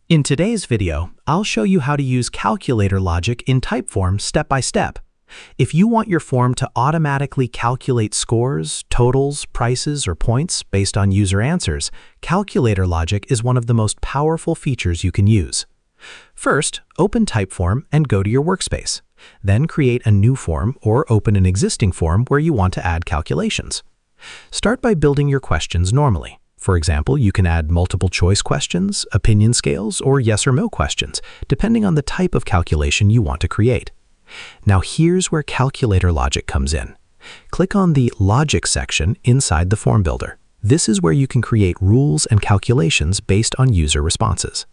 In today's video, I'll show you how to use calculator logic in Typeform step by step. If you want your form to automatically calculate scores, totals, prices, or points based on user answers, calculator logic is one of the most powerful features you can use. First, open Typeform and go to your workspace. Then create a new form or open an existing form where you want to add calculations. Start by building your questions normally. For example, you can add multiple choice questions, opinion scales, or yes or no questions, depending on the type of calculation you want to create. Now here's where calculator logic comes in. Click on the Logic section inside the form builder. This is where you can create rules and calculations based on user responses.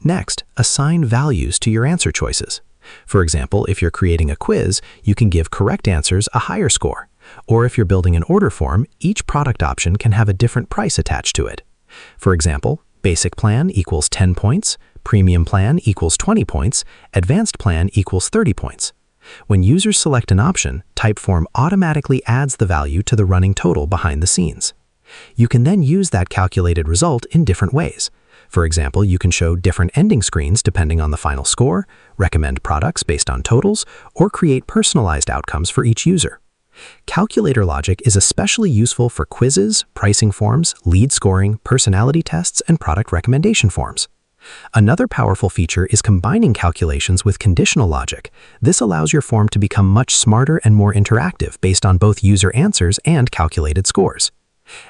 Next, assign values to your answer choices. For example, if you're creating a quiz, you can give correct answers a higher score. Or if you're building an order form, each product option can have a different price attached to it. For example, basic plan equals 10 points, premium plan equals 20 points, advanced plan equals 30 points. When users select an option, Typeform automatically adds the value to the running total behind the scenes. You can then use that calculated result in different ways. For example, you can show different ending screens depending on the final score, recommend products based on totals, or create personalized outcomes for each user. Calculator logic is especially useful for quizzes, pricing forms, lead scoring, personality tests, and product recommendation forms. Another powerful feature is combining calculations with conditional logic. This allows your form to become much smarter and more interactive based on both user answers and calculated scores.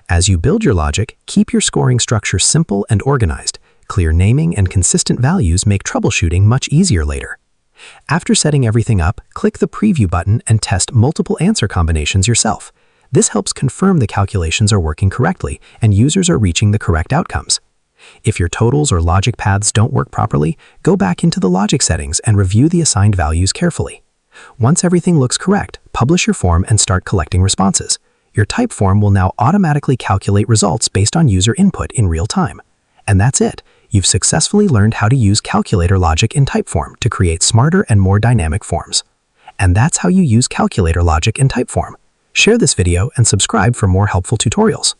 As you build your logic, keep your scoring structure simple and organized. Clear naming and consistent values make troubleshooting much easier later. After setting everything up, click the Preview button and test multiple answer combinations yourself. This helps confirm the calculations are working correctly and users are reaching the correct outcomes. If your totals or logic paths don't work properly, go back into the logic settings and review the assigned values carefully. Once everything looks correct, publish your form and start collecting responses. Your Typeform will now automatically calculate results based on user input in real time. And that's it. You've successfully learned how to use calculator logic in Typeform to create smarter and more dynamic forms. And that's how you use calculator logic in Typeform. Share this video and subscribe for more helpful tutorials.